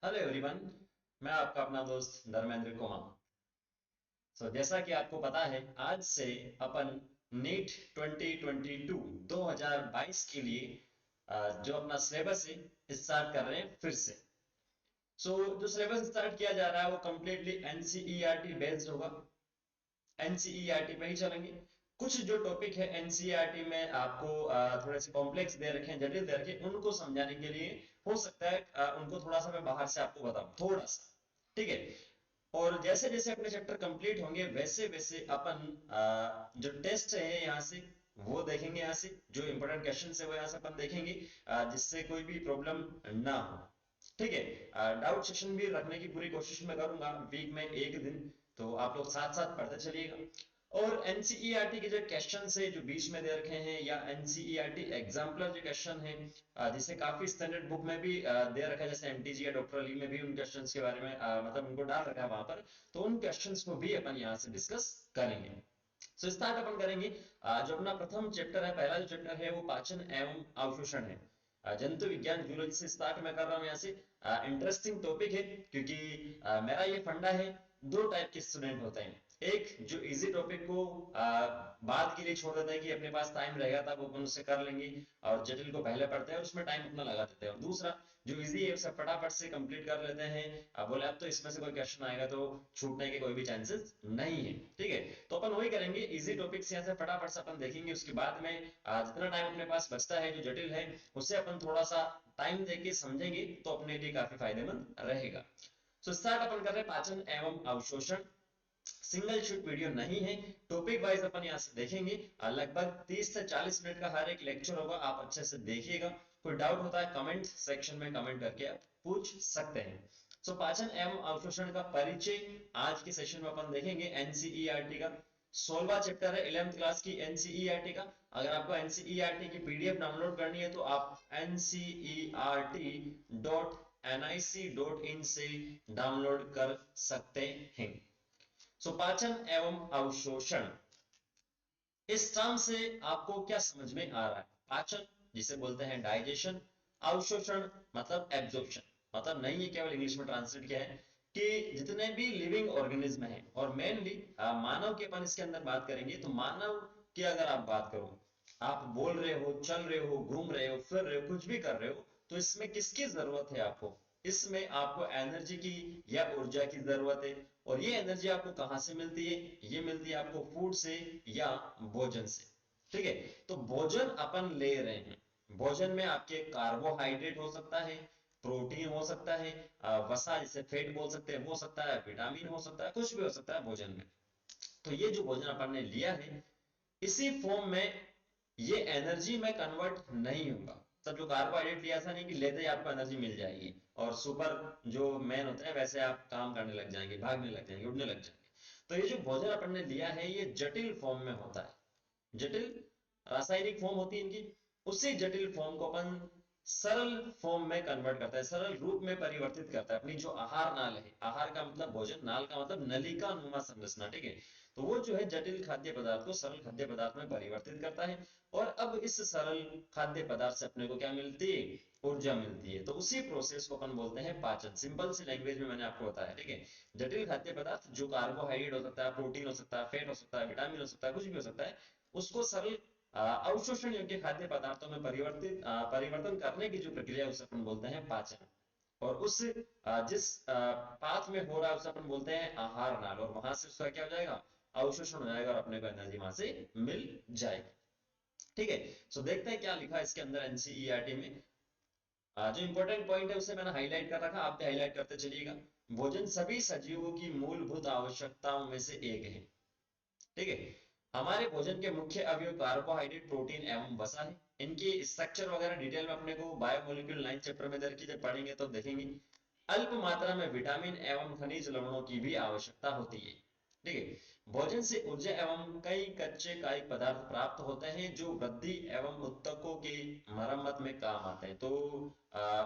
Hello everyone. मैं आपका अपना दोस्त धर्मेंद्र कुमार। जैसा कि आपको पता है, आज से अपन नीट 2022 2022 के लिए जो अपना सिलेबस है स्टार्ट कर रहे हैं फिर से। जो सिलेबस स्टार्ट किया जा रहा है वो कम्प्लीटली एनसीईआरटी बेस्ड होगा। एनसीईआरटी पे ही चलेंगे। कुछ जो टॉपिक है एनसीईआरटी में आपको थोड़े से कॉम्प्लेक्स दे रखे हैं, जटिल दे रखे हैं, उनको समझाने के लिए हो सकता है उनको थोड़ा सा मैं बाहर से आपको बताऊं थोड़ा सा। ठीक है। और जैसे जैसे अपने चैप्टर कंप्लीट होंगे वैसे वैसे अपन जो टेस्ट है यहाँ से वो देखेंगे। यहाँ से जो इंपॉर्टेंट क्वेश्चन है वो यहाँ से अपन देखेंगे, जिससे कोई भी प्रॉब्लम ना हो। ठीक है। डाउट सेशन भी रखने की पूरी कोशिश मैं करूंगा वीक में एक दिन। तो आप लोग साथ साथ पढ़ते चलिएगा। और एनसीईआरटी के जो क्वेश्चन है जो बीच में दे रखे हैं, या एनसीईआरटी एग्जाम्पलर जो क्वेश्चन है, जिसे काफी स्टैंडर्ड बुक में भी दे रखा है, जैसे एमटीजी या डॉक्टर अली में भी उन क्वेश्चंस के बारे में मतलब उनको डाल रखा है वहां पर। तो उन क्वेश्चंस को भी अपन यहाँ से डिस्कस करेंगे। स्टार्ट अपन करेंगे। जो अपना प्रथम चैप्टर है, पहला जो चैप्टर है वो पाचन एवं अवशोषण है। जंतु विज्ञान जूलॉजी से स्टार्ट मैं कर रहा हूँ यहाँ से। इंटरेस्टिंग टॉपिक है क्योंकि मेरा ये फंडा है। दो टाइप के स्टूडेंट होते हैं। एक जो इजी टॉपिक को बाद के लिए छोड़ देते हैं कि अपने पास टाइम रहेगा तब अपन उससे कर लेंगे, और जटिल को पहले पढ़ते हैं और उसमें टाइम अपना लगा देते हैं। और दूसरा जो इजी है उसे फटाफट से कंप्लीट कर लेते हैं। अब बोले अब तो इसमें से कोई क्वेश्चन आएगा तो छूटने के कोई भी चांसेस नहीं है। ठीक है। तो अपन वही करेंगे, इजी टॉपिक्स यहाँ से फटाफट से अपन देखेंगे। उसके बाद में जितना टाइम अपने पास बचता है जो जटिल है उसे अपन थोड़ा सा टाइम देके समझेंगे तो अपने लिए काफी फायदेमंद रहेगा। स्टार्ट अपन कर रहे हैं पाचन एवं अवशोषण। सिंगल शूट वीडियो नहीं है, टॉपिक वाइज अपन यहाँ से देखेंगे। लगभग 30 से 40 मिनट का हर एक लेक्चर होगा, आप अच्छे से देखिएगा। कोई डाउट होता है कमेंट सेक्शन में कमेंट करके आप पूछ सकते हैं। पाचन एवं अवशोषण का परिचय आज के सेशन में अपन देखेंगे। एनसीईआरटी का 16वां चैप्टर है 11th क्लास की एनसीईआरटी का। अगर आपको एनसीईआरटी की पीडीएफ डाउनलोड करनी है तो आप ncert.nic.in से डाउनलोड कर सकते हैं। पाचन एवं अवशोषण, इस टर्म से आपको क्या समझ में आ रहा है? पाचन जिसे बोलते हैं डाइजेशन, अवशोषण मतलब एब्जॉर्प्शन। मतलब नहीं है केवल इंग्लिश में ट्रांसलेट किया है कि जितने भी लिविंग ऑर्गेनिज्म हैं, और मेनली मानव के अपन इसके अंदर बात करेंगे। तो मानव की अगर आप बात करो, आप बोल रहे हो, चल रहे हो, घूम रहे हो, फिर रहे हो, कुछ भी कर रहे हो, तो इसमें किसकी जरूरत है आपको? इसमें आपको एनर्जी की या ऊर्जा की जरूरत है। और ये एनर्जी आपको कहां से मिलती है? ये मिलती है आपको फूड से या भोजन से। ठीक है। तो भोजन अपन ले रहे हैं, भोजन में आपके कार्बोहाइड्रेट हो सकता है, प्रोटीन हो सकता है, वसा जिसे फैट बोल सकते हैं वो हो सकता है, विटामिन हो सकता है, कुछ भी हो सकता है भोजन में। तो ये जो भोजन अपन ने लिया है इसी फॉर्म में ये एनर्जी में कन्वर्ट नहीं होगा। तब जो कार्बोहाइड्रेट लिया था नहीं कि लेते ही आपको एनर्जी मिल जाएगी और सुपर जो मैन होते हैं वैसे आप काम करने लग जाएंगे, भागने लग जाएंगे, उड़ने लग जाएंगे। तो ये जो भोजन अपन ने लिया है ये जटिल फॉर्म में होता है। जटिल रासायनिक फॉर्म होती है इनकी। उसी जटिल फॉर्म को अपन सरल फॉर्म में कन्वर्ट करता है, सरल रूप में परिवर्तित करता है। अपनी जो आहार नाल है, आहार का मतलब भोजन, नाल का मतलब नलिका नुमा संरचना। ठीक है। तो वो जो है जटिल खाद्य पदार्थ को सरल खाद्य पदार्थ में परिवर्तित करता है। और अब इस सरल खाद्य पदार्थ से अपने को क्या मिलती है? ऊर्जा मिलती है। तो उसी प्रोसेस को अपन बोलते हैं पाचन। सिंपल सी लैंग्वेज में मैंने आपको बताया। ठीक है। जटिल खाद्य पदार्थ जो कार्बोहाइड्रेट हो सकता है, प्रोटीन हो सकता है, फैट हो सकता है, विटामिन हो सकता है, कुछ भी हो सकता है, उसको सरल अवशोषण योग्य खाद्य पदार्थों में परिवर्तन करने की जो प्रक्रिया है उसे अपन बोलते हैं पाचन। और उस जिस पाथ में हो रहा है उसे अपन बोलते हैं आहार नाल, और वहां से उसका क्या हो जाएगा? अवशोषण हो जाएगा और अपने को एनर्जी वहां से मिल जाएगी। ठीक है। देखते हैं क्या लिखा है इसके अंदर एनसीईआरटी में। जो इंपॉर्टेंट पॉइंट है उसे मैंने हाईलाइट कर रखा, आप भी हाईलाइट करते चलिएगा। भोजन सभी सजीवों की मूलभूत आवश्यकताओं में से एक है। ठीक है। हमारे भोजन के मुख्य अवयव कार्बोहाइड्रेट, प्रोटीन एवं वसा है। इनकी स्ट्रक्चर वगैरह डिटेल में अपने को बायोमोलिक्यूल 9 चैप्टर में दर की जब पढ़ेंगे तो देखेंगे। अल्प मात्रा में विटामिन एवं खनिज लवणों की भी आवश्यकता होती है। ठीक है। भोजन से ऊर्जा एवं कई कच्चे कायिक पदार्थ प्राप्त होते हैं जो वृद्धि एवं उत्तकों की मरम्मत में काम आते हैं। तो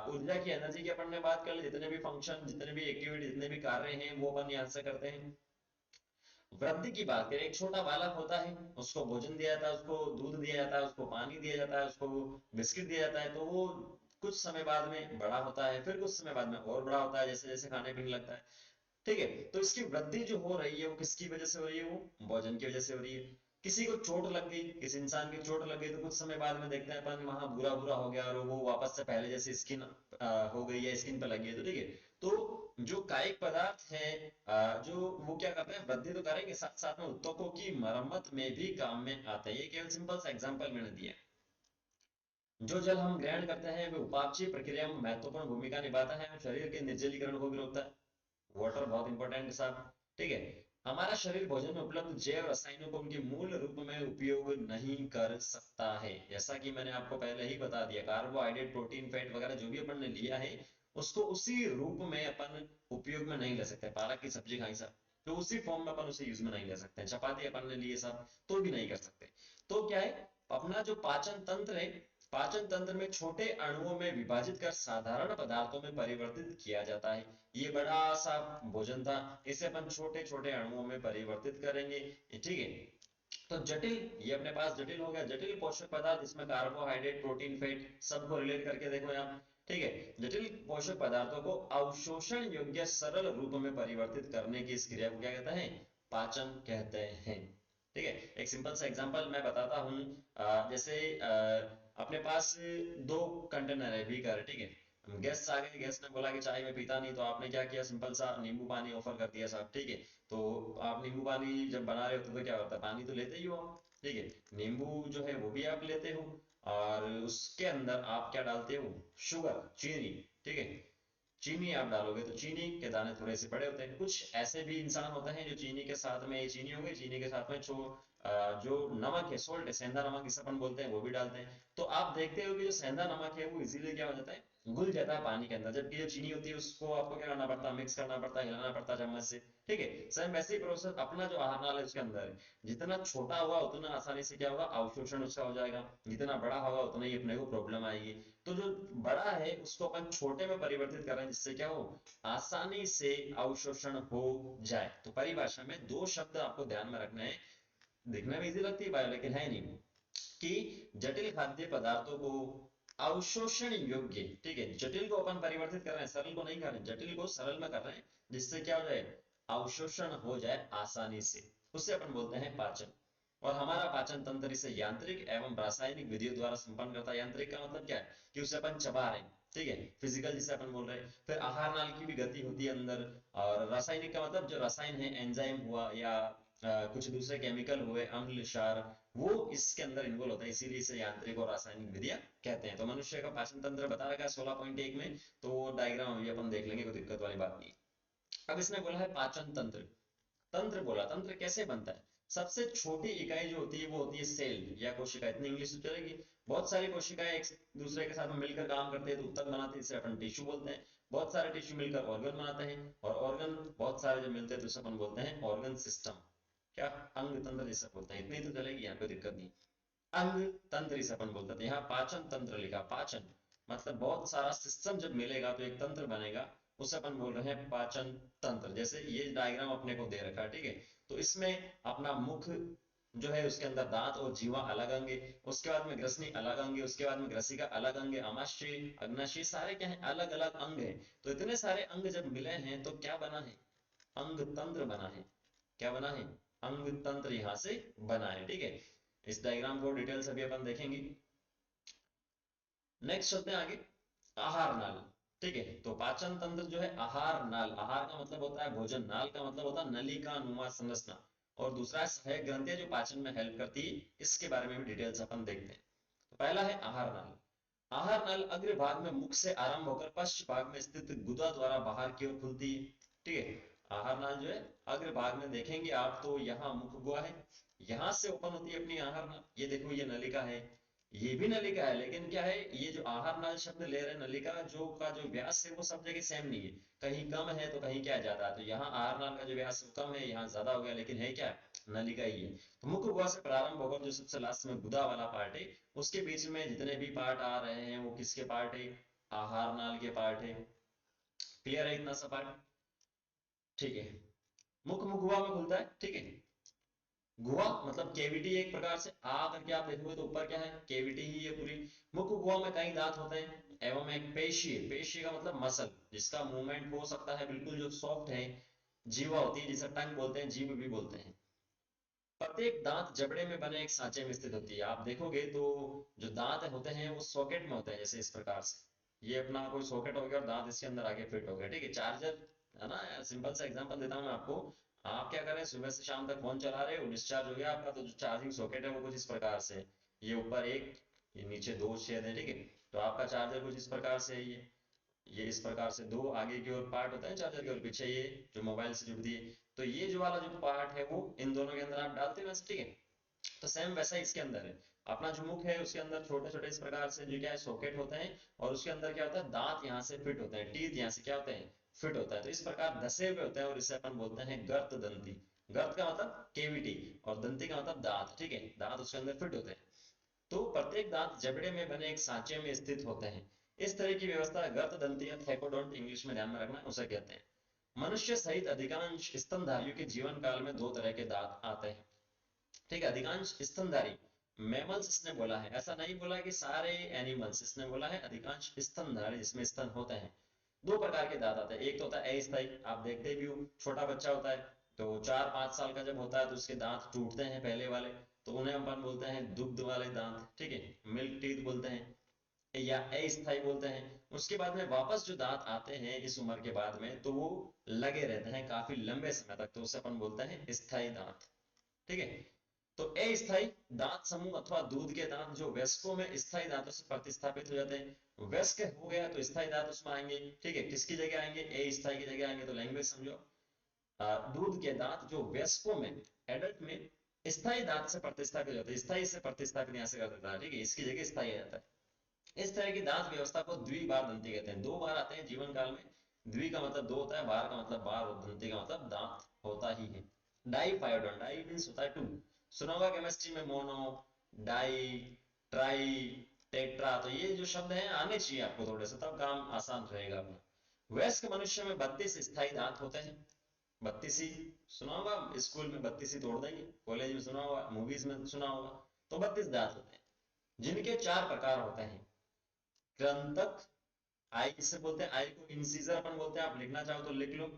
ऊर्जा की, एनर्जी की अपन ने बात कर ली। जितने भी फंक्शन, जितने भी एक्टिविटी, जितने भी कार्य हैं वो अपन यहाँ से करते हैं। वृद्धि की बात करें, एक छोटा बालक होता है, उसको भोजन दिया जाता है, उसको दूध दिया जाता है, उसको पानी दिया जाता है, उसको बिस्किट दिया जाता है, तो वो कुछ समय बाद में बड़ा होता है, फिर कुछ समय बाद में और बड़ा होता है जैसे जैसे खाने पीने लगता है। ठीक है, तो इसकी वृद्धि जो हो रही है वो किसकी वजह से हो रही है? वो भोजन की वजह से हो रही है। किसी को चोट लग गई, किसी इंसान की चोट लग गई, तो कुछ समय बाद में देखते हैं अपन वहां बुरा बुरा हो गया और वो वापस से पहले जैसे स्किन हो गई है, स्किन पे लगी है। तो ठीक है, तो जो कायिक पदार्थ है जो वो क्या करते हैं, वृद्धि तो करेंगे, साथ साथ में ऊतकों की मरम्मत में भी काम में आते हैं। ये केवल सिंपल सा एग्जांपल मैंने दिया है। जो जल हम ग्रहण करते हैं वो उपापचय प्रक्रिया में महत्वपूर्ण भूमिका निभाता है और शरीर के निर्जलीकरण को भी रोकता है। वाटर बहुत इंपॉर्टेंट है साहब। ठीक है, हमारा शरीर भोजन में उपलब्ध जैव रसायनों को उनके मूल रूप में उपयोग नहीं कर सकता है। जैसा कि मैंने आपको पहले ही बता दिया, कार्बोहाइड्रेट प्रोटीन फैट वगैरह जो भी अपन ने लिया है उसको उसी रूप में अपन उपयोग में नहीं ले सकते। पालक की सब्जी खाई साहब, तो उसी फॉर्म में अपन उसे यूज में नहीं ले सकते। चपाती अपन ने लिए साहब, तो भी नहीं कर सकते। तो क्या है, अपना जो पाचन तंत्र है, पाचन तंत्र में छोटे अणुओं में विभाजित कर साधारण पदार्थों में परिवर्तित किया जाता है। ये बड़ा सा भोजन था, इसे अपन छोटे छोटे अणुओं में परिवर्तित करेंगे। ठीक है, तो जटिल, ये अपने पास जटिल हो गया, जटिल पोषक पदार्थ, इसमें कार्बोहाइड्रेट प्रोटीन फैट सबको रिलेट करके देखो यहाँ। ठीक है, जटिल पोषक पदार्थों को अवशोषण योग्य सरल रूप में परिवर्तित करने की इस क्रिया को क्या कहते हैं? पाचन कहते हैं। ठीक है, एक सिंपल सा एग्जांपल मैं बताता हूँ। जैसे अपने पास दो कंटेनर है, बीकर है। ठीक है, गेस्ट आ गए, गेस्ट ने बोला कि चाय में पीता नहीं, तो आपने क्या किया, सिंपल सा नींबू पानी ऑफर कर दिया साहब। ठीक है, तो आप नींबू पानी जब बना रहे होते तो क्या होता है, पानी तो लेते ही हो आप। ठीक है, नींबू जो है वो भी आप लेते हो, और उसके अंदर आप क्या डालते हो? शुगर, चीनी। ठीक है, चीनी आप डालोगे तो चीनी के दाने थोड़े से बड़े होते हैं। कुछ ऐसे भी इंसान होते हैं जो चीनी के साथ में, ये चीनी हो गई, चीनी के साथ में जो नमक है, सोल्ट है, सेंधा नमक जिसे अपन बोलते हैं, वो भी डालते हैं। तो आप देखते हो कि जो सेंधा नमक है वो इजीली क्या हो जाता है, घुल जाता है पानी के अंदर, जबकि जो चीनी होती है उसको आपको क्या करना पड़ता है, मिक्स करना पड़ता है, हिलाना पड़ता है चम्मच से। ठीक है, सेम वैसे ही प्रोसेस अपना जो आहार नाल है उसके अंदर है। जितना छोटा होगा उतना आसानी से क्या होगा, अवशोषण उसका हो जाएगा। जितना बड़ा होगा उतना ही अपने को प्रॉब्लम आएगी। तो जो बड़ा है उसको अपन छोटे में परिवर्तित कर रहे हैं, जिससे क्या हो, आसानी से अवशोषण हो जाए। तो परिभाषा में दो शब्द आपको ध्यान में रखना है, दिखने में इजी लगती है बायो, लेकिन है नहीं, कि जटिल खाद्य पदार्थों को अवशोषण योग्य। ठीक है, जटिल को अपन परिवर्तित कर रहे हैं, सरल को नहीं कर रहे हैं, जटिल को सरल में कर रहे हैं, जिससे क्या हो जाए, अवशोषण हो जाए आसानी से, उसे अपन बोलते हैं पाचन। और हमारा पाचन तंत्र इसे यांत्रिक एवं रासायनिक विधियों द्वारा संपन्न करता है। यांत्रिक का मतलब क्या है, कि उसे अपन चबा रहे हैं। ठीक है, फिजिकल जिसे अपन बोल रहे हैं। फिर आहार नाल की भी गति होती है अंदर। और रासायनिक का मतलब जो रसायन है, एंजाइम हुआ या कुछ दूसरे केमिकल हुए, अम्ल क्षार, वो इसके अंदर इन्वॉल्व होता है, इसीलिए इसे यांत्रिक और रासायनिक विधियां कहते हैं। तो मनुष्य का पाचन तंत्र बता रखा है 16.1 में, तो डायग्राम अभी अपन देख लेंगे, कोई दिक्कत वाली बात नहीं। अब इसने बोला है पाचन तंत्र। तंत्र बोला, तंत्र कैसे बनता है? सबसे छोटी इकाई जो होती है वो होती है सेल या कोशिका, इतनी इंग्लिश तो चलेगी। बहुत सारी कोशिकाएं एक दूसरे के साथ में मिलकर काम करते हैं तो उत्तक बनाते हैं, इसे अपन टिश्यू बोलते हैं। बहुत सारे टिश्यू मिलकर ऑर्गन बनाते हैं, और ऑर्गन बहुत सारे जब मिलते हैं तो इसे अपन बोलते हैं ऑर्गन सिस्टम। क्या, अंग तंत्र जिसे बोलते हैं, इतनी तो चलेगी, यहाँ कोई दिक्कत नहीं। अंग तंत्र इसे अपन बोलते थे। यहाँ पाचन तंत्र लिखा, पाचन मतलब बहुत सारा सिस्टम जब मिलेगा तो एक तंत्र बनेगा, उसे अपन बोल रहे हैं पाचन तंत्र। जैसे ये डायग्राम अपने को दे रखा है। ठीक है, तो इसमें अपना मुख जो है, उसके अंदर दांत और जीवा अलग अंग है, उसके बाद में ग्रसनी अलग अंग है, उसके बाद में ग्रसिका अलग अंग है, आमाशय, अग्नाशय, सारे क्या है, अलग अलग अंग है। तो इतने सारे अंग जब मिले हैं तो क्या बना है, अंग तंत्र बना है। क्या बना है, अंग तंत्र यहाँ से बना है। ठीक है, इस डायग्राम को डिटेल से अभी अपन देखेंगे। नेक्स्ट चलते हैं आगे, आहार नाल। ठीक है, तो पाचन तंत्र जो है, आहार नाल, आहार का मतलब होता है भोजन, नाल का मतलब होता है नलिका नुमा संरचना, और दूसरा है सहायक ग्रंथियां जो पाचन में हेल्प करती है। इसके बारे में भी डिटेल्स अपन देखते हैं। तो पहला है आहार नाल। आहार नाल अग्र भाग में मुख से आरंभ होकर पश्च भाग में स्थित गुदा द्वारा बाहर की ओर खुलती है। ठीक है, आहार नाल जो है अग्र भाग में देखेंगे आप तो यहाँ मुख गुहा है, यहाँ से ओपन होती है अपनी आहार नाल। ये देखो ये नलिका है, ये भी नलिका है, लेकिन क्या है, ये जो आहार नाल शब्द ले रहे हैं, नलिका जो का जो व्यास है वो सब जगह सेम नहीं है, कहीं कम है तो कहीं क्या ज्यादा है। तो यहाँ आहार नाल का जो व्यास है कम है, यहाँ ज्यादा हो गया, लेकिन है क्या, नलिका ही है। तो मुख गुहा से प्रारंभ होकर जो सबसे लास्ट में गुदा वाला पार्ट है, उसके बीच में जितने भी पार्ट आ रहे हैं वो किसके पार्ट है, आहार नाल के पार्ट है। क्लियर है इतना सा पार्ट? ठीक है, मुख मुख गुहा में खुलता है। ठीक है, गुहा मतलब केविटी, एक प्रकार से आ करके आप देखोगे तो ऊपर क्या है, केविटी ही है पूरी। मुख गुहा में कई दांत होते हैं, एवं एक पेशी, पेशी का मतलब मसल, जिसका मूवमेंट हो सकता है बिल्कुल जो सॉफ्ट है, जीवा होती है जिसे टंग बोलते हैं, जीभ भी बोलते हैं। प्रत्येक दांत जबड़े में बने एक सांचे में स्थित होती है। आप देखोगे तो जो दांत होते हैं वो सॉकेट में होते हैं, जैसे इस प्रकार से ये अपना कोई सॉकेट हो गया और दांत इसके अंदर आके फिट हो गया, ठीक है। चार्जर है ना, सिंपल सा एग्जांपल देता हूँ मैं आपको। आप क्या करें, सुबह से शाम तक फोन चला रहे हो, डिस्चार्ज हो गया आपका, तो जो चार्जिंग सॉकेट है वो कुछ इस प्रकार से, ये ऊपर एक, ये नीचे दो छेद है, ठीक है। तो आपका चार्जर कुछ इस प्रकार से है, ये इस प्रकार से दो आगे की ओर पार्ट होता है चार्जर के, और पीछे ये जो मोबाइल से जुड़ती है। तो ये जो वाला जो पार्ट है वो इन दोनों के अंदर आप डालते हैं वैसे, ठीक है। तो सेम वैसा ही इसके अंदर है। अपना जो मुख है उसके अंदर छोटे छोटे इस प्रकार से जो क्या है सॉकेट होते हैं, और उसके अंदर क्या होता है, दांत यहाँ से फिट होते हैं, टीथ यहाँ से क्या होते हैं, फिट होता है। तो इस प्रकार धसे हुए होते हैं, और इसे अपन बोलते हैं गर्त दंती। गर्त का मतलब केविटी, और दंती का मतलब दांत, ठीक है, दांत उसके अंदर फिट होते हैं। तो प्रत्येक दांत जबड़े में बने एक सांचे में स्थित होते हैं। इस तरह की व्यवस्था गर्त दंती या थेकोडोंट इंग्लिश में ध्यान में रखना, उसे कहते हैं। मनुष्य सहित अधिकांश स्तनधारियों के जीवन काल में दो तरह के दांत आते हैं, ठीक है। अधिकांश स्तनधारी, मैमल्स इसने बोला है, ऐसा नहीं बोला कि सारे एनिमल्स, इसने बोला है अधिकांश स्तनधारी जिसमें स्तन होते हैं। दो प्रकार के दांत आते हैं, एक तो होता है अस्थायी, आप देखते भी हो, छोटा बच्चा होता है तो 4-5 साल का जब होता है तो उसके दांत टूटते हैं पहले वाले, तो उन्हें अपन बोलते हैं दुग्ध वाले दांत, ठीक है, मिल्क टीथ बोलते हैं, या अस्थायी बोलते हैं। उसके बाद में वापस जो दांत आते हैं इस उम्र के बाद में, तो वो लगे रहते हैं काफी लंबे समय तक, तो उसे अपन बोलते हैं स्थायी दांत, ठीक है। तो अस्थायी दांत समूह अथवा दूध के दांत जो वयस्कों में स्थायी दांतों से प्रतिस्थापित हो जाते हैं, वयस्क हो गया तो स्थायी दांत उसमें आएंगे, ठीक है। किसकी जगह आएंगे, अस्थायी की जगह आएंगे, तो लैंग्वेज समझो। दूध के दांत जो वयस्कों में, एडल्ट में स्थायी दांत से प्रतिस्थापित होते हैं, स्थायी से प्रतिस्थापित यहाँ से कर देता है, ठीक है, इसकी जगह स्थायी आ जाता है। इस तरह की दांत व्यवस्था को द्विबार दंती कहते हैं, दो बार आते हैं जीवन काल में। द्वि का मतलब दो होता है, बार का मतलब बार, और दंती का मतलब दांत होता ही है। डाइफायोडोन, डाई मीन्स होता है टू, सुना होगा केमिस्ट्री में, मोनो, डाई, ट्राई, टेट्रा, तो ये जो शब्द हैं आने चाहिए आपको थोड़े से, तब काम आसान रहेगा अपना। वयस्क मनुष्य में 32 स्थायी दांत होते हैं। 32 ही सुना होगा, स्कूल में 32 ही तोड़ देंगे, कॉलेज में सुना होगा, मूवीज में सुना होगा। तो 32 दांत होते हैं, जिनके चार प्रकार होते हैं। कृंतक, आई किससे बोलते हैं, आई को इंसीजर अपन बोलते हैं, आप लिखना चाहो तो लिख लो।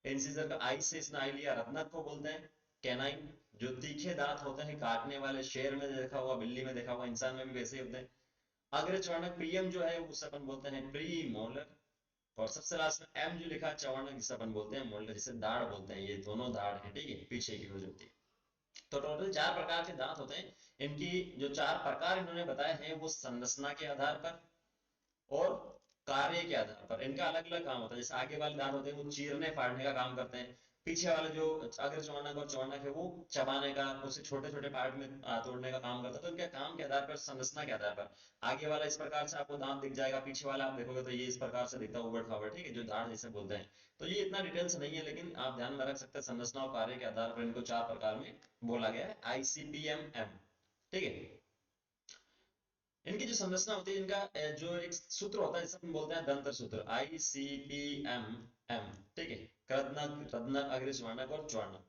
इंसीजर का आई से इसने आई लिया। रत्नक को बोलते हैं कैनाइन, जो तीखे दांत होते हैं काटने वाले, शेर में देखा हुआ, बिल्ली में देखा हुआ, इंसान में भी वैसे ही होते हैं। अग्र चवर्णक प्रियम जो है उसे अपन बोलते हैं प्री मोलर। और सबसे लास्ट में एम जो लिखा है चवर्णक, जिसे अपन बोलते हैं मोल्डर, जिसे दाढ़ बोलते हैं, ये दोनों दाढ़ है, ठीक है, पीछे की ओर होती है। तो टोटल चार प्रकार के दांत होते हैं। इनकी जो चार प्रकार इन्होंने बताए हैं वो संरचना के आधार पर और कार्य के आधार पर इनका अलग अलग काम होता है। जैसे आगे वाले दांत होते हैं वो चीरने फाड़ने का काम करते हैं, पीछे वाले जो अग्र चौड़नक और चौड़नक है वो चबाने का, उसे छोटे छोटे पार्ट में तोड़ने का काम करता है। तो इनके काम के आधार पर, संरचना के आधार पर, आगे वाला इस प्रकार से आपको दांत दिख जाएगा, पीछे वाला आप देखोगे तो ये इस प्रकार से दिखता है, उबड़ खाबड़, ठीक है, जो दांत जिसे बोलते हैं। तो ये इतना डिटेल्स नहीं है, लेकिन आप ध्यान में रख सकते हैं संरचना और कार्य के आधार पर इनको चार प्रकार में बोला गया है, ICPMM, ठीक है। इनकी जो संरचना होती है, इनका जो एक सूत्र होता है जिसे हम बोलते हैं दंत सूत्र, ICPMM, ठीक है। कृदनक, रदनक, अग्रस्वर्णक और च्वर्णक।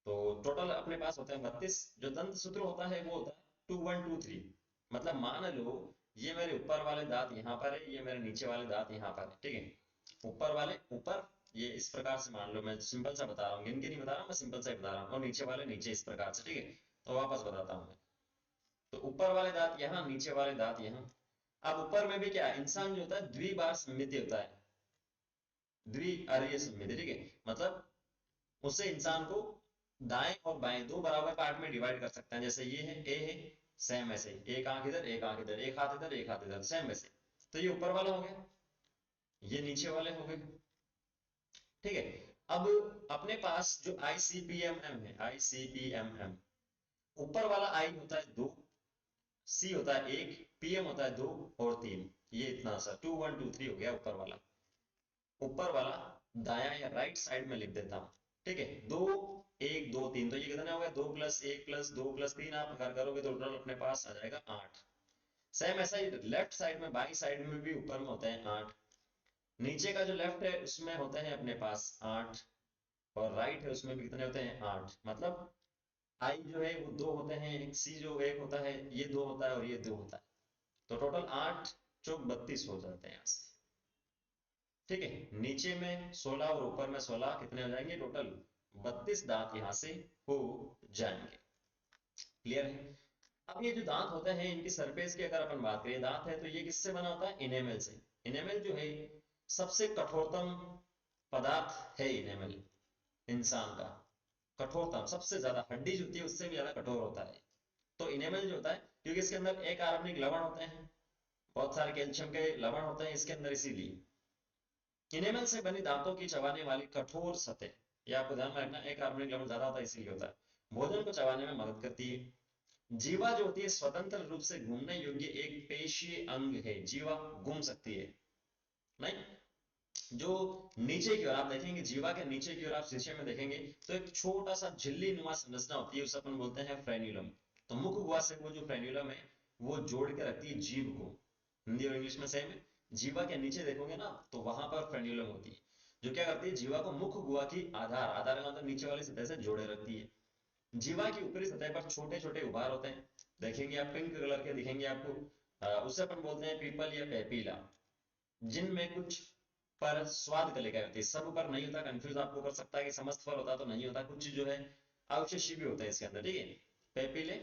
तो टोटल अपने पास होते हैं 32। जो दंत सूत्र होता है वो होता है 2123। मतलब मान लो ये मेरे ऊपर वाले दांत यहाँ पर है, ये मेरे नीचे वाले दांत यहाँ पर है, ठीक है। ऊपर वाले ऊपर, ये इस प्रकार से मान लो, मैं सिंपल सा बता रहा हूँ, गिन के नहीं बता रहा हूँ, मैं सिंपल सा ही बता रहा हूँ, और नीचे वाले नीचे इस प्रकार से, ठीक है। तो वापस बताता हूँ मैं। तो ऊपर वाले दांत यहाँ, नीचे वाले दांत यहाँ। अब ऊपर में भी क्या है, इंसान जो होता है द्विबार सममिति होता है, द्विअरीय सममिति, ठीक है। मतलब उससे इंसान को दाएं और बाएं दो बराबर पार्ट में डिवाइड कर सकते हैं। जैसे ये है, ए है, सेम ऐसे ही, एक आंख इधर एक आंख इधर, एक हाथ इधर एक हाथ इधर, सेम वैसे। तो ये ऊपर वाला हो गया, ये नीचे वाले हो गए, ठीक है। अब अपने पास जो ICPMM है, ICPMM, ऊपर वाला आई होता है दो, सी होता है एक, PM होता है दो और तीन, ये इतना सा 2123 हो गया ऊपर वाला। ऊपर वाला दाया या राइट साइड में लिख देता हूं, ठीक है। दो, एक, दो, तीन, तो ये कितने हो गए, 2+1+2+3, आप अगर करोगे तो टोटल अपने पास आ जाएगा 8। सेम ऐसा ही लेफ्ट साइड में, बाई साइड में भी ऊपर में होते हैं 8। नीचे का जो लेफ्ट है उसमें होते हैं अपने पास 8, और राइट है उसमें भी कितने होते हैं, 8। मतलब आई जो है वो दो होते हैं, एक सी जो एक होता है, ये दो होता है और ये दो होता है। तो टोटल 8 चौक 32 हो जाते हैं यहाँ से। ठीक है, नीचे में 16 और ऊपर में 16, कितने हो जाएंगे टोटल? 32 दांत यहाँ से हो जाएंगे। क्लियर है? अब ये जो दांत होते हैं इनकी सरफेस की अगर अपन बात करें, दांत है तो ये किससे बना होता है? इनेमल से। इनेमल जो है सबसे कठोरतम पदार्थ है इनेमल इंसान का। कठोरतम सबसे ज्यादा, हड्डी जो होती है उससे भी ज्यादा कठोर होता है। तो इनेमल जो होता है, क्योंकि इसके अंदर एक कार्बनिक लवण होते हैं, बहुत सारे कैल्शियम के लवण होते हैं इसके अंदर, इसीलिए इनेमल से बनी दांतों की चबाने वाली कठोर सतह, ये आपको ध्यान में रखना, एक कार्बनिक लवण ज्यादा होता है इसीलिए होता है, भोजन को चबाने में मदद करती है। जीवा जो होती है स्वतंत्र रूप से घूमने योग्य एक पेशीय अंग है। जीवा घूम सकती है नहीं? जो नीचे की ओर आप देखेंगे, जीवा के नीचे की ओर आप शीशे में देखेंगे तो एक छोटा सा झिल्ली नुमा संरचना होती है, उसे अपन बोलते हैं फ्रेन्यूलम। तो मुख गुहा से वो जो फ्रेन्यूलम है वो जोड़ के रखती है जीव को। हिंदी और इंग्लिश में सेम है। जीवा के नीचे देखोगे ना तो वहां पर फ्रेन्यूलम होती है, जो क्या करती है? जीवा को मुख गुहा की आधार का मतलब नीचे वाली सतह से जोड़े रखती है। जीवा की ऊपरी सतह पर छोटे छोटे उभार होते हैं, देखेंगे आप पिंक कलर के दिखेंगे आपको, उससे अपन बोलते हैं पीपल या पेपीला, जिनमें कुछ पर स्वाद कलिकाएं होती है, सब पर नहीं होता। कंफ्यूज आपको कर सकता है कि समस्त फल होता तो नहीं होता, कुछ जो है अवशेषी भी होते हैं इसके अंदर। ठीक है, पेपीले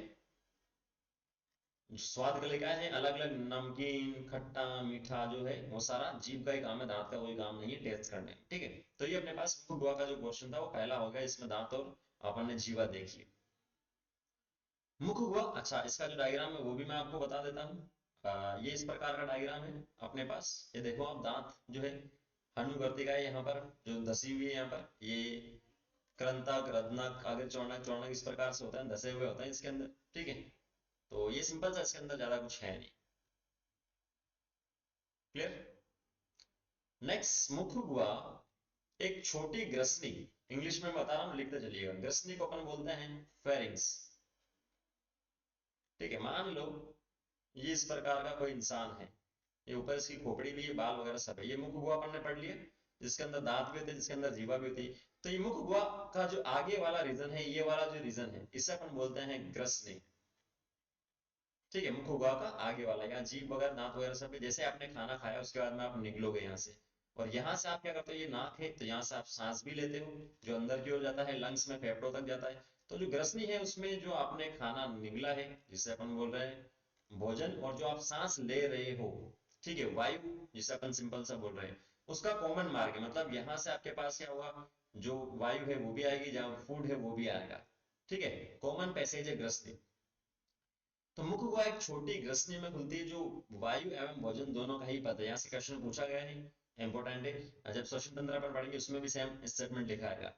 स्वाद कलिकाएं हैं, अलग अलग नमकीन खट्टा मीठा जो है वो सारा जीभ का ही काम है, दांत का कोई काम नहीं है टेस्ट करने में। ठीक है, तो ये अपने पास मुख गुहा का जो क्वेश्चन था वो पहला हो गया, इसमें दांत और अपन ने जीवा देख लिया। मुख हुआ। अच्छा, इसका जो डायग्राम है वो भी मैं आपको बता देता हूँ। ये इस प्रकार का डायग्राम है अपने पास। ये देखो आप, दांत जो है हनुगर्तिका है यहाँ पर, जो धसी हुई है यहाँ पर, ये कृंतक रत्नक आगे चौड़क, चौड़क इस प्रकार से होता है, धसे हुए होते हैं इसके अंदर। ठीक है, तो ये सिंपल सा, इसके अंदर ज्यादा कुछ है नहीं। क्लियर? नेक्स्ट, मुख हुआ एक छोटी ग्रसनी, इंग्लिश में बता रहा हूँ लिखते चलिएगा, ग्रसनी को अपन बोलते हैं फेरिंग्स। ठीक है, मान लो ये इस प्रकार का कोई इंसान है, ये ऊपर इसकी खोपड़ी भी है, बाल वगैरह सब है, ये मुख गुहा अपन ने पढ़ लिया, जिसके अंदर दांत भी होते हैं, जिसके अंदर जीवा भी होती है। तो ये मुख गुहा का जो आगे वाला रीजन है, ये वाला जो रीजन है, इसे अपन बोलते हैं ग्रसनी। ठीक है, मुख गुहा का आगे वाला, यहाँ जीभ वगैरह दांत वगैरह सब है। जैसे आपने खाना खाया उसके बाद में आप निकलोगे यहाँ से, और यहाँ से आप क्या करते हो, ये नाक है तो यहाँ से आप सांस भी लेते हो, जो अंदर की ओर जाता है लंग्स में, फेफड़ों तक जाता है। तो जो ग्रसनी है उसमें जो आपने खाना निगला है, जिसे अपन बोल रहे हैं भोजन, और जो आप सांस ले रहे हो, ठीक है, वायु जिसे अपन सिंपल सा बोल रहे हैं, उसका कॉमन मार्ग है। मतलब यहाँ से आपके पास क्या होगा, जो वायु है वो भी आएगी, जहाँ फूड है वो भी आएगा। ठीक है, कॉमन पैसेज है ग्रसनी। तो मुख गुहा एक छोटी ग्रसनी में खुलती है, जो वायु एवं भोजन दोनों का ही पथ है। यहाँ से क्वेश्चन पूछा गया है, इंपॉर्टेंट है, जब श्वसन तंत्र पर पढ़ेंगे उसमें भी सेम स्टेटमेंट लिखा है।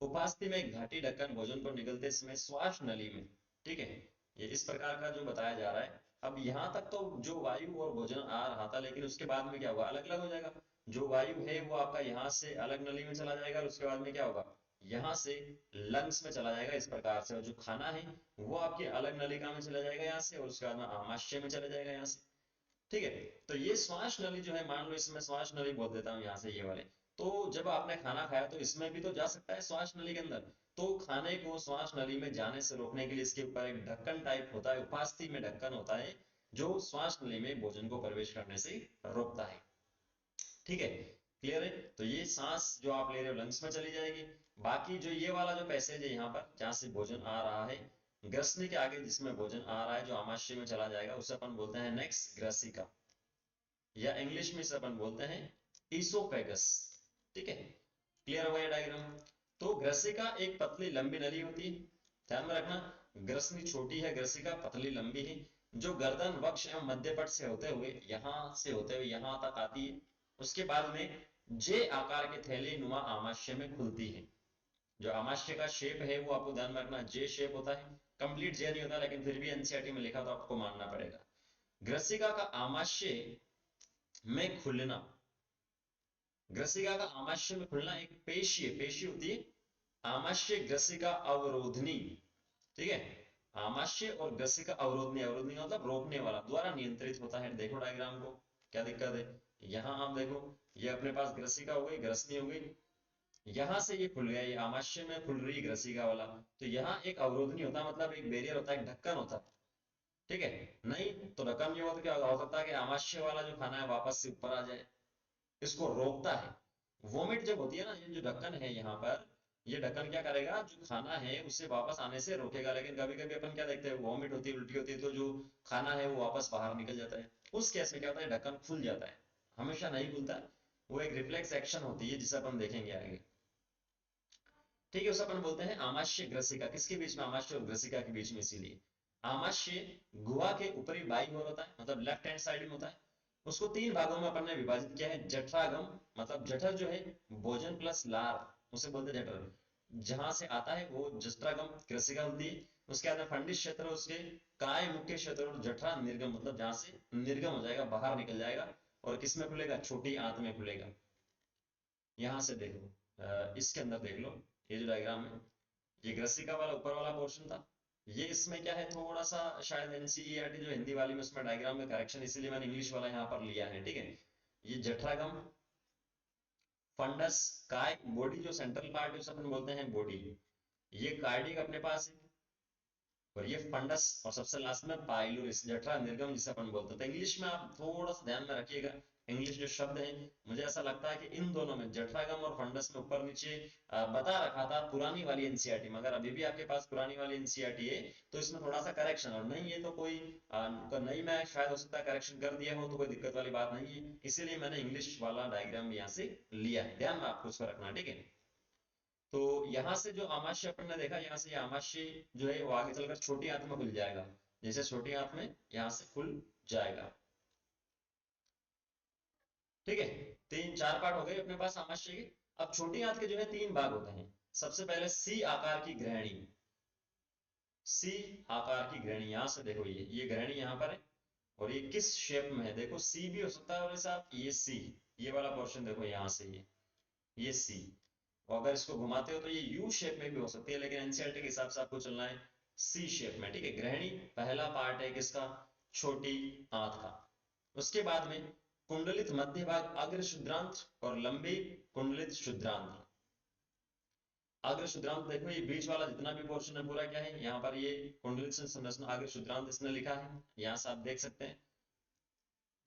उपास्थि में एक घाटी ढक्कन भोजन को निगलते समय श्वास नली में। ठीक है, ये इस प्रकार का जो बताया जा रहा है। अब यहाँ तक तो जो वायु और भोजन आ रहा था, लेकिन उसके बाद में क्या होगा, अलग अलग हो जाएगा। जो वायु है वो आपका यहाँ से अलग नली में चला जाएगा, और उसके बाद में क्या होगा, यहाँ से लंग्स में चला जाएगा इस प्रकार से। और जो खाना है वो आपकी अलग नलिका में चला जाएगा यहाँ से, और उसके बाद में आमाशय में चला जाएगा यहाँ से। ठीक है, तो ये श्वास नली जो है, मान लो इसमें श्वास नली बोल देता हूँ यहाँ से, ये वाले। तो जब आपने खाना खाया तो इसमें भी तो जा सकता है श्वास नली के अंदर। तो खाने को श्वास नली में जाने से रोकने के लिए इसके ऊपर एक ढक्कन टाइप होता है, उपास्थि में ढक्कन होता है, जो श्वास नली में भोजन को प्रवेश करने से रोकता है। ठीक है, क्लियर है? तो ये सांस जो आप ले रहे हो लंग्स में चली जाएगी। बाकी जो ये वाला जो पैसेज है यहाँ पर, जहां से भोजन आ रहा है, ग्रसनी के आगे जिसमें भोजन आ रहा है, जो आमाशय में चला जाएगा, उसे अपन बोलते हैं नेक्स्ट ग्रसिका, या इंग्लिश में इसे अपन बोलते हैं ईसोफेगस। ठीक है, क्लियर हो गया डायग्राम? तो ग्रसिका एक पतली लंबी नली होती है, ध्यान में रखना। ग्रसनी छोटी है, ग्रसिका पतली लंबी है, जो गर्दन वक्ष एवं मध्यपट से होते हुए यहां से होते हुए यहां तक आती है। उसके बाद में जे आकार के थैली नुमा आमाशय में खुलती है। जो आमाशय का शेप है वो आपको ध्यान में रखना, जे शेप होता है। कंप्लीट जे नहीं होता, लेकिन फिर भी एनसीईआरटी में लिखा तो आपको मानना पड़ेगा। ग्रसिका का आमाशय में खुलना, ग्रसिका का आमाशय में खुलना एक पेशी है, पेशी होती है आमाशय ग्रसिका अवरोधनी। ठीक है, आमाशय और ग्रसिका अवरोधनी, अवरोधनी मतलब रोकने वाला, द्वारा नियंत्रित होता है। देखो डायग्राम को, क्या दिक्कत है? यहाँ आप देखो, ये अपने पास ग्रसिका हो गई, ग्रसनी हो गई, यहां से ये खुल गया, ये आमाशय में खुल रही ग्रसिका वाला। तो यहाँ एक अवरोधनी होता है, मतलब एक बैरियर होता है, एक ढक्कन होता है। ठीक है। नहीं तो ढक्कन ये होता क्या हो सकता है कि आमाशय वाला जो खाना है वापस से ऊपर आ जाए, इसको रोकता है। वोमिट जब होती है ना, ये जो ढक्कन है यहाँ पर, ये ढक्कन क्या करेगा, जो खाना है उसे वापस आने से रोकेगा। लेकिन कभी कभी अपन क्या देखते हैं, वोमिट होती है, उल्टी होती है, तो जो खाना है वो वापस बाहर निकल जाता है। उस केस में क्या होता है, ढक्कन खुल जाता है, हमेशा नहीं खुलता। वो एक रिफ्लेक्स एक्शन होती है जिसे अपन देखेंगे आगे। ठीक है, उसे अपन बोलते हैं आमाशय ग्रसिका। किसके बीच में, आमाशय और ग्रसिका के बीच में। इसीलिए आमाशय गुहा के ऊपरी बाई ओर होता है, मतलब लेफ्ट हैंड साइड में होता है। उसको तीन भागों में अपन ने विभाजित किया है। जठरागम, मतलब जठर जो है, भोजन प्लस लार, उसे बोलते हैं जठर। जहां से आता है वो जठरागम ग्रसिका होती है। उसके बाद में फंडिस क्षेत्र, उसके काय मुख्य क्षेत्र, और जठरा निर्गम, मतलब जहां से निर्गम हो जाएगा, बाहर निकल जाएगा। और किसमें खुलेगा, छोटी आंत में खुलेगा। यहां से देखो, इसके अंदर देख लो, ये जो डायग्राम है, ये ग्रसिका वाला ऊपर वाला पोर्शन था। ये इसमें क्या है, थोड़ा सा शायद एनसीईआरटी जो हिंदी वाली में, उसमें डायग्राम में करेक्शन, इसीलिए मैंने इंग्लिश वाला यहाँ पर लिया है। ठीक है, ये जठरागम, फंडस, काय, बॉडी जो सेंट्रल पार्ट है उसे अपन बोलते हैं बॉडी। ये कार्डियक अपने पास है, और ये फंडस, और सबसे लास्ट में पाइलोरिस, जठरा निर्गम जिसे अपन बोलते हैं। तो इंग्लिश में आप थोड़ा सा ध्यान में रखिएगा, इंग्लिश जो शब्द है, मुझे ऐसा लगता है कि इन दोनों में, जठरागम और फंडस में, ऊपर नीचे बता रखा था पुरानी वाली एनसीईआरटी में। अगर अभी भी आपके पास पुरानी वाली एनसीईआरटी है तो इसमें थोड़ा सा करेक्शन, और नहीं है तो कोई नहीं, मैं शायद हो सकता है करेक्शन कर दिया हो, तो कोई दिक्कत वाली बात नहीं है। इसीलिए मैंने इंग्लिश वाला डायग्राम यहाँ से लिया है, ध्यान में आपको उसको रखना। ठीक है, तो यहाँ से जो आमाशय अपन ने देखा, यहाँ से ये आमाशय जो है वो आगे चलकर छोटी आंत में खुल जाएगा। जैसे छोटी आंत में यहाँ से खुल जाएगा। ठीक है, तीन चार पार्ट हो गए अपने पास आमाशय के। अब छोटी आंत के जो है तीन भाग होते हैं। सबसे पहले सी आकार की ग्रहणी। सी आकार की ग्रहणी, यहां से देखो, ये ग्रहणी यहाँ पर है, और ये किस शेप में है, देखो सी भी हो सकता है, और साथ ये सी, ये वाला पोर्शन देखो यहाँ से, ये सी। और अगर इसको घुमाते हो तो ये यू शेप में भी हो सकती है, लेकिन एनसीईआरटी के हिसाब से आपको चलना है सी शेप में। ठीक है, ग्रहणी पहला पार्ट है किसका, छोटी आंत का। उसके बाद में कुंडलित मध्य भाग अग्र शुद्रांत, और लंबी कुंडलित शुद्रांत। अग्र शुद्रांत देखो, ये बीच वाला जितना भी पोर्शन है पूरा क्या है, यहाँ पर ये कुंडलित संरचना अग्र शुद्रांत इसने लिखा है, यहाँ से आप देख सकते हैं।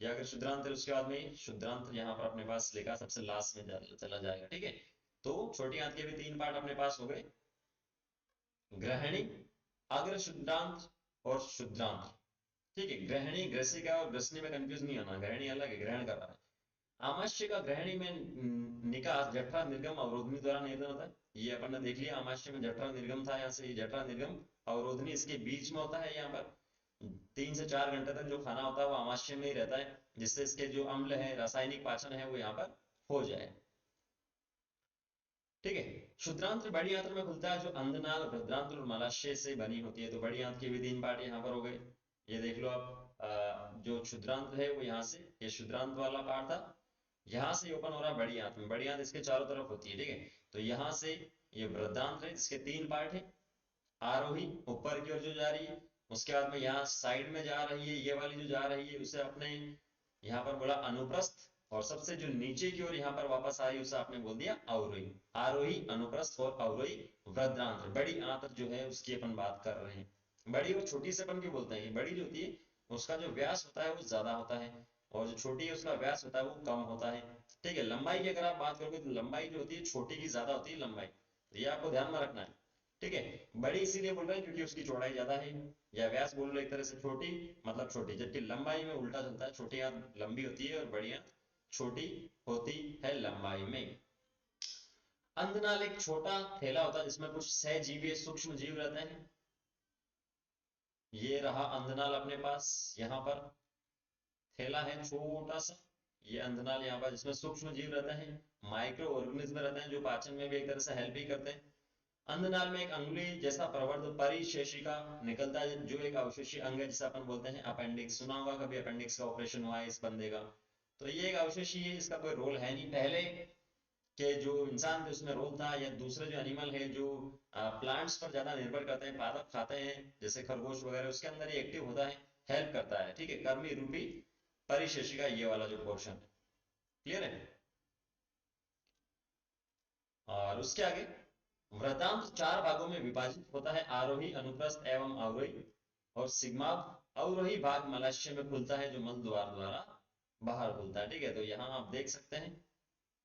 ये अगर शुद्रांत है, उसके बाद में शुद्रांत यहाँ पर अपने पास लिखा, सबसे लास्ट में चला जाएगा। ठीक है, तो छोटी आंत के भी तीन पार्ट अपने पास हो गए, ग्रहणी, अग्र शुद्रांत और शुद्रांत। ठीक है, ग्रहणी ग्रसिका और ग्रसनी में कंफ्यूज नहीं होना, ग्रहणी अलग है, ग्रहण कर रहा है। आमाशय का ग्रहणी में निकास जठरा निर्गम अवरोधनी द्वारा नियंत्रण होता है। ये अपन ने देख लिया, आमाशय में जठरा निर्गम था, यहाँ से जठरा निर्गम अवरोधनी इसके बीच में होता है। यहाँ पर 3 से 4 घंटे तक जो खाना होता है वो आमाशय में ही रहता है, जिससे इसके जो अम्ल है, रासायनिक पाचन है, वो यहाँ पर हो जाए। ठीक है, क्षुद्रांत बड़ी आंत्र में खुलता है, जो अंधनाल, रुद्रांत और मलाशय से बनी होती है। तो बड़ी आंत के भी तीन पार्ट यहाँ पर हो गए। ये देख लो आप, जो क्षुद्रांत है वो यहाँ से, ये क्षुद्रांत वाला पार्ट था, यहाँ से ओपन हो रहा है बड़ी आंत में। बड़ी आंत इसके चारों तरफ होती है। ठीक है, तो यहाँ से ये वृद्धांत है, जिसके तीन पार्ट है। आरोही ऊपर की ओर जो जा रही है, उसके बाद में यहाँ साइड में जा रही है, ये वाली जो जा रही है उसे अपने यहाँ पर बोला अनुप्रस्थ, और सबसे जो नीचे की ओर यहाँ पर वापस आ रही है उसे आपने बोल दिया अवरोही। आरोही, अनुप्रस्थ और अवरोही वृद्धांत। बड़ी आंत जो है उसकी अपन बात कर रहे हैं। बड़ी और छोटी से अपन क्यों बोलते हैं, बड़ी जो होती है उसका जो व्यास होता है वो ज्यादा होता है, और जो छोटी है उसका व्यास होता है वो कम होता है। ठीक है, लंबाई की अगर आप बात करोगे तो लंबाई जो होती है छोटी की ज्यादा होती है लंबाई, तो ये आपको ध्यान में रखना है। ठीक है, बड़ी इसीलिए बोल रहे हैं क्योंकि उसकी चौड़ाई ज्यादा है, या व्यास बोल रहे एक तरह से, छोटी मतलब छोटी, जबकि लंबाई में उल्टा चलता है, छोटी आंत लंबी होती है और बड़ी आंत छोटी होती है लंबाई में। अंधनाल एक छोटा थैला होता है जिसमें कुछ सहजीवी सूक्ष्म जीव रहते हैं। ये रहा अंधनाल अपने पास, यहाँ पर थैला है छोटा सा, ये अंधनाल यहाँ पर, जिसमें सूक्ष्म जीव रहते हैं, माइक्रो ऑर्गेनिज्म रहते हैं, जो पाचन में भी एक तरह से हेल्प भी करते हैं। अंधनाल में एक अंगुली जैसा प्रवर्ध परिशेषिका निकलता है, जो एक अवशेषी अंग है, जिसे अपन बोलते हैं अपेंडिक्स। सुना होगा कभी अपेंडिक्स का ऑपरेशन हुआ है इस बंदे का। तो ये एक अवशेषी है, इसका कोई रोल है नहीं। पहले के जो इंसान थे उसमें रोल था, या दूसरे जो एनिमल है जो प्लांट्स पर ज्यादा निर्भर करते हैं, पादप खाते हैं जैसे खरगोश वगैरह, उसके अंदर ये एक्टिव होता है, हेल्प करता है। ठीक है, कर्मी रूपी परिशेषिका, ये वाला जो पोर्शन है, क्लियर है। और उसके आगे वृतांत चार भागों में विभाजित होता है, आरोही, अनुप्रस्थ एवं अवरोही, और सिग्मा अवरोही भाग मलाशय में खुलता है जो मल द्वार द्वारा बाहर खुलता है। ठीक है, तो यहाँ आप देख सकते हैं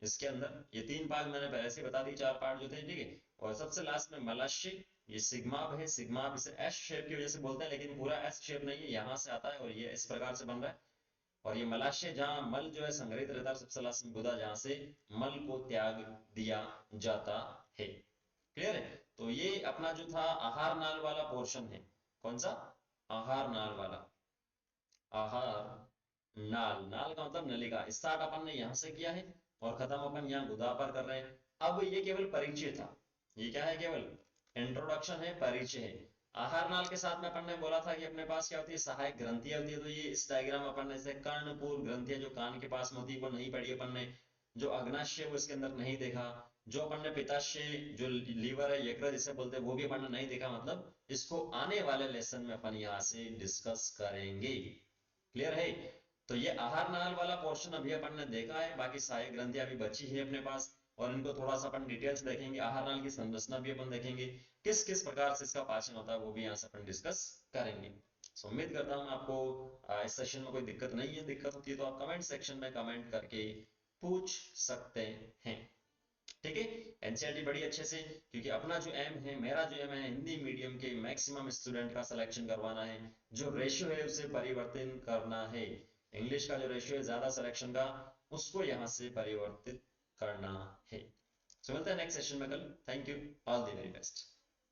इसके अंदर ये 3 भाग मैंने पहले से बता दी, 4 पार्ट जो थे। ठीक है, और सबसे लास्ट में मलाशय, ये सिग्माब है। सिग्माब इसे एस शेप की वजह से बोलते हैं, लेकिन पूरा एस शेप नहीं है, यहाँ से आता है और ये इस प्रकार से बन रहा है। और ये मलाशय जहाँ मल जो है संग्रहित रहता है, सबसे लास्ट में गुदा जहाँ से मल को त्याग दिया जाता है। क्लियर है? तो ये अपना जो था आहार नाल वाला पोर्शन है। कौन सा? आहार नाल वाला। आहार नाल, नाल का मतलब नलिका। स्टार्ट अपन ने यहां से किया है और खत्म अपन यहाँ गुदा पर कर रहे हैं। अब ये केवल परिचय था, ये क्या है? केवल इंट्रोडक्शन है, परिचय है। आहार नाल के साथ में अपन ने बोला था कि अपने पास क्या होती है? सहायक ग्रंथियां होती है। तो ये इस डायग्राम अपन ने जैसे कर्णपूर ग्रंथियां जो कान के पास में होती है वो नहीं पढ़ी अपन ने, जो अग्नाशय वो इसके अंदर नहीं देखा, जो अपन ने पित्ताशय जो लीवर है यकृत जिसे बोलते हैं वो भी अपन ने नहीं देखा। मतलब इसको आने वाले लेसन में अपन यहाँ से डिस्कस करेंगे। क्लियर है? तो ये आहार नाल वाला पोर्शन अभी अपन ने देखा है, बाकी सहायक ग्रंथियां अभी बची है अपने पास और इनको थोड़ा सा अपन डिटेल्स देखेंगे। आहार नाल की संरचना भी अपन देखेंगे, किस किस प्रकार से इसका पाचन होता है वो भी यहाँ से अपन डिस्कस करेंगे। सो उम्मीद करता हूँ आपको इस सेशन में कोई दिक्कत नहीं है। दिक्कत होती है तो आप कमेंट सेक्शन में कमेंट करके पूछ सकते हैं। ठीक है, एनसीईआरटी बड़ी अच्छे से, क्योंकि अपना जो एम है, मेरा जो एम है हिंदी मीडियम के मैक्सिमम स्टूडेंट का सिलेक्शन करवाना है। जो रेशियो है उसे परिवर्तन करना है। इंग्लिश का जो रेशियो है ज्यादा सिलेक्शन का, उसको यहाँ से परिवर्तित करना है। सो मिलते हैं नेक्स्ट सेशन में कल। Thank you, all the very best.